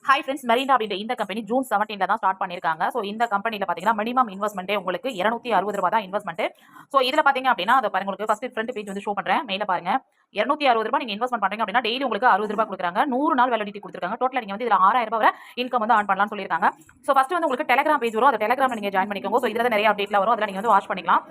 Hi friends, மெரிண்டா அப்படின்ற இந்த company June 17 தான் ஸ்டார்ட் பண்ணியிருக்காங்க. ஸோ இந்த கம்பெனியில் பார்த்தீங்கன்னா மினிமம் இன்வெஸ்ட்மெண்ட்டே உங்களுக்கு ₹260 தான் இன்வெஸ்ட்மெண்ட். ஸோ இதில் பார்த்தீங்க அப்படின்னா அதை பாருங்க, உங்களுக்கு ஃபர்ஸ்ட் ஃப்ரண்ட் பேஜ் வந்து ஷோ பண்ணுறேன். மேலே பாருங்க, ₹260 நீங்க இன்வெஸ்ட்மெண்ட் பண்றீங்க அப்படின்னா டெய்லி உங்களுக்கு ₹60 கொடுக்குறாங்க. 100 நாள் வேலிடிட்டி கொடுத்துருக்காங்க. டோட்டலா நீங்க வந்து இதுல ₹6000 வரை இன்கம் வந்து ஆன் பண்ணலாம்னு சொல்லியிருக்காங்க. ஸோ ஃபர்ஸ்ட் வந்து உங்களுக்கு டெலிகிராம் பேஜ் வரும். அந்த டெலிகிராம்ல நீங்க ஜாயின் பண்ணிக்கோங்க. ஸோ இதுல நிறைய அப்டேட்ல வரும். அதில் நீங்க வந்து வாட்ச் பண்ணிக்கலாம்.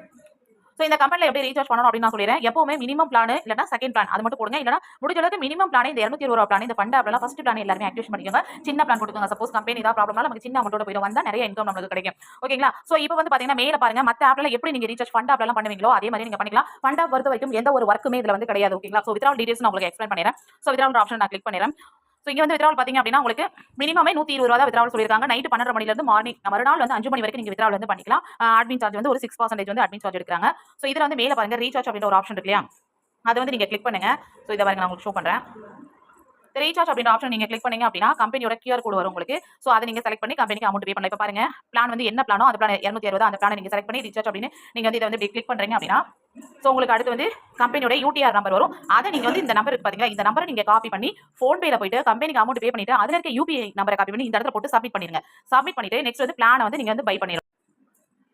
ஸோ இந்த கம்பெனியில் எப்படி ரீசார்ஜ் பண்ணணும் அப்படின்னு நான் சொல்லிடுறேன். எப்பவுமே மினிமம் பிளான் இல்லைனா செகண்ட் பிளான் அது மட்டும் கொடுங்க. இல்லைனா முடிஞ்ச அளவுக்கு மினிமம் பிளான் இந்த ₹220 பிளான் இந்த ஃபண்ட் ஆப்லாம் ஃபர்ஸ்ட் பிளான் எல்லாருமே ஆக்டிவேட் பண்ணிக்கோங்க. சின்ன பிளான் கொடுங்க. சப்போஸ் கம்பெனி ஏதாவது ப்ராப்ளம்னா நமக்கு சின்ன அமௌண்ட்டோட போயிடும். வந்தா நிறைய இன்கம் நமக்கு கிடைக்கும். ஓகேங்களா? ஸோ இப்போ வந்து பாத்தீங்கன்னா மேல பாருங்க, மத்த ஆப்ல எப்படி நீங்க ரீசார்ஜ் ஃபண்ட் ஆப்லாம் பண்ணுவீங்களோ அதே மாதிரி நீங்க பண்ணிக்கலாம். ஃபண்ட் ஆப் பொறுத்த வரைக்கும் எந்த ஒரு ஒர்க்குமே இதுல வந்து கிடையாது. ஓகேங்களா? ஸோ வித்ட்ராவல் டீடைல்ஸ் நான் உங்களுக்கு எக்ஸ்பிளைன் பண்ணிடுறேன். ஸோ வித்ட்ராவல் ஆப்ஷன் நான் கிளிக் பண்ணிடுறேன். ஸோ இங்க வந்து வித்ட்ராவல் பாத்தீங்க அப்படின்னா உங்களுக்கு மினிமமே ₹120 தான் வித்ட்ராவல் சொல்லியிருக்காங்க. நைட் 12:30 மணில இருந்து மார்னிங் மறுநாள் வந்து 5 மணி வரைக்கும் நீங்க வித்ட்ராவல் வந்து பண்ணிக்கலாம். அட்மின் சார்ஜ் வந்து ஒரு 6% வந்து அட்மின் சார்ஜ் எடுக்கிறாங்க. ஸோ இதுல வந்து மேல பாருங்க, ரீசார்ஜ் அப்படின்ற ஒரு ஆப்ஷன் இருக்கு இல்லையா, அதை வந்து நீங்க கிளிக் பண்ணுங்க. ஸோ இதை பாருங்க, நான் உங்களுக்கு ஷோ பண்றேன். ரீசார்ஜ் அப்படின்ற ஆப்ஷன் நீங்க கிளிக் பண்ணீங்க அப்படின்னா கம்பெனியோட QR கோட் வரும் உங்களுக்கு. சோ அதை நீங்க செலக்ட் பண்ணி கம்பெனிக்கு அமௌண்ட் பே பண்ணலாம். இப்ப பாருங்க, பிளான் வந்து என்ன பிளானோ அந்த பிளான் 260 அந்த பிளானை நீங்க செலக்ட் பண்ணி ரீசார்ஜ் அப்படின்னு நீங்க வந்து இதை வந்து கிளிக் பண்றீங்க அப்படின்னா சோ உங்களுக்கு அடுத்து வந்து கம்பெனியோட UTR நம்பர் வரும். அதை நீங்க வந்து இந்த நம்பர் இருக்கு பாத்தீங்களா, இந்த நம்பரை நீங்க காப்பி பண்ணி போன்பேல போயிட்டு கம்பெனிக்கு அமௌண்ட் பே பண்ணிட்டு அதுல இருக்க UPI நம்பரை காப்பி பண்ணி இந்த இடத்துல போட்டு சப்மிட் பண்ணிருங்க. சப்மிட் பண்ணிட்டு நெக்ஸ்ட் வந்து பிளானை வந்து நீங்க வந்து பை பண்ணிடலாம்.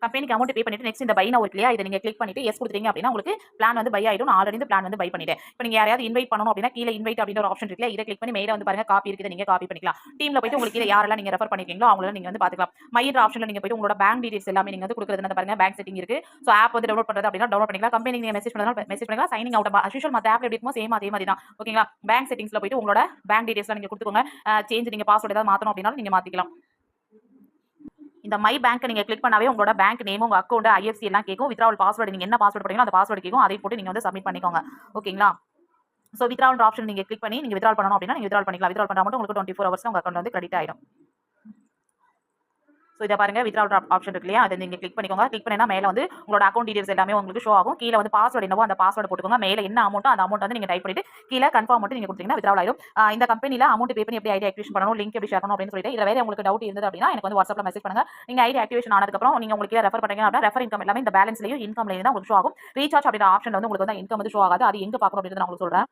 கம்பெனிக்கு அமௌண்ட் பே பண்ணிட்டு நெக்ஸ்ட் இந்த பை நவ் இருக்கு இல்லையா, இதை நீங்க கிளிக் பண்ணிட்டு எஸ் கொடுத்தீங்க அப்படின்னா உங்களுக்கு பிளான் வந்து பை ஆயிடும். நான் ஆல்ரெடி இந்த பிளான் வந்து பை பண்ணிட்டேன். இப்போ நீங்க யாரையாவது இன்வைட் பண்ணணும் அப்படின்னா கீழே இன்வைட் அப்படின்ற ஒரு ஆப்ஷன் இருக்கு, இதை கிளிக் பண்ணி மேல வந்து பாருங்க காப்பி இருக்குது, நீங்க காப்பி பண்ணிக்கலாம். டீம்ல போயிட்டு உங்களுக்கு கீழே யாரெல்லாம் நீங்க ரெஃபர் பண்ணிருக்கீங்களோ அவங்கள நீங்க வந்து பாத்துக்கலாம். மைன்ற ஆப்ஷன்ல நீங்க போயிட்டு உங்களோட பேங்க் டீடைல்ஸ் எல்லாமே நீங்க வந்து கொடுக்குறது பாருங்க, பேங்க் செட்டிங் இருக்கு. சோ ஆப் வந்து டவுன்லோட் பண்றது அப்படின்னா டவுன்லோட் பண்ணிக்கலாம். கம்பெனிக்கு நீங்க மெசேஜ் பண்ணாலும் மெசேஜ் பண்ணிக்கலாம். சைனிங் அவுட் அஸ்யூஷுவல் மத்த ஆப்ல எப்படி இருக்குமோ சேம் அதே மாதிரி தான். ஓகேங்களா? பேங்க் செட்டிங்ஸ்ல போயிட்டு உங்களோட பேங்க் டீடைல்ஸ் நீங்க கொடுத்துக்கோங்க. சேஞ்ச் நீங்க பாஸ்வேர்ட் ஏதாவது மாத்தணும் அப்படின்னாலும் நீங்க மாத்திக்கலாம். இந்த மை பேங்க் நீங்க கிளிக் பண்ணாவே உங்களோட பேங்க் நேம், உங்க அக்கௌண்ட், IFSC எல்லாம் கேட்கும். வித்ட்ராவல் பாஸ்வேர்டு நீங்க என்ன பாஸ்வேர்டு போடுறீங்களோ அந்த பாஸ்வேர்டு கேட்கும். அதை போட்டு நீங்க வந்து சப்மிட் பண்ணிக்கோங்க. ஓகேங்களா? சோ வித்ட்ராவல் ஆப்ஷன் நீங்க கிளிக் பண்ணி நீங்க வித்ட்ராவல் பண்ணணும் அப்படின்னா நீங்க வித்ட்ராவல் பண்ணிக்கலாம். வித்ட்ராவல் பண்ணா மட்டும் உங்களுக்கு 24 ஹவர்ஸ்ல உங்க அக்கௌண்ட் வந்து கிரெடிட் ஆயிடும். ஸோ இதை பாருங்க, வித்ட்ராவல் ஆப்ஷன் இருக்கு இல்லையா, அதை நீங்க கிளிக் பண்ணிக்கோங்க. கிளிக் பண்ணினா மேல வந்து உங்களோட அக்கௌண்ட் டீடைல்ஸ் எல்லாமே உங்களுக்கு ஷோ ஆகும். கீழே வந்து பாஸ்வேர்டு என்னவோ அந்த பாஸ்வேர்டு போட்டுக்கோங்க. மேல என்ன அமௌண்ட்டோ அந்த அமௌண்ட் வந்து நீங்க டைப் பண்ணிட்டு கீழே கன்ஃபார்ம் மட்டும் நீங்க கொடுத்தீங்கன்னா வித்ட்ராவல் ஆயிடும். இந்த கம்பெனில அமௌண்ட் பே பண்ணி எப்படி ஐடி ஆக்டிவேஷன் பண்ணணும், லிங்க் எப்படி ஷேர் பண்ணணும் அப்படின்னு சொல்லிட்டு இதுல வேற உங்களுக்கு டவுட் இருந்தது அப்படின்னா எனக்கு வந்து வாட்ஸ்அப்ல மெசேஜ் பண்ணுங்க. நீங்க ஐடி ஆக்டிவேஷன் ஆனதுக்கு அப்புறம் நீங்க உங்களுக்கு ரெஃபர் பண்றீங்க அப்படின்னா ரெஃபர் இன்கம் எல்லாமே இந்த பேலன்ஸ்லயும் இன்கம்லயும் தான் உங்களுக்கு ஷோ ஆகும். ரீசார்ஜ் அப்படின்ற ஆப்ஷன் வந்து உங்களுக்கு வந்து இன்கம் வந்து ஷோ ஆகாது. அது எங்க பார்க்கணும் அப்படின்னு நான் உங்களுக்கு சொல்றேன்.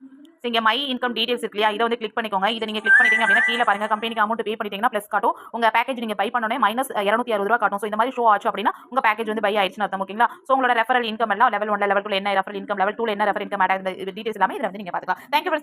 இங்க மை இன்கம் டீடைல்ஸ் இருக்கு இல்லையா, இதை வந்து கிளிக் பண்ணிக்கோங்க. இதை நீங்க கிளிக் பண்ணிட்டீங்க அப்படின்னா கீழே பாருங்க, கம்பெனிக்கு அமௌண்ட் பே பண்ணிட்டீங்கன்னா பிளஸ் காட்டும். உங்க பேக்கேஜ் நீங்க பை பண்ணனே மைனஸ் ₹260 காட்டும். சோ இந்த மாதிரி ஷோ ஆச்சு அப்படின்னா உங்க பேக்கேஜ் வந்து பை ஆயிடுச்சுன்னு அர்த்தம். ஓகேங்களா? சோ உங்களோட ரெஃபரல் இன்கம் எல்லாம் லெவல் 1 லெவல் 2 என்ன ரெஃபரல் இன்கம், லெவல் 2 என்ன ரெஃபரல் இன்கம், ஆட் இந்த டீடைல்ஸ் எல்லாமே இதுல வந்து நீங்க பாத்துக்கலாம். Thank you for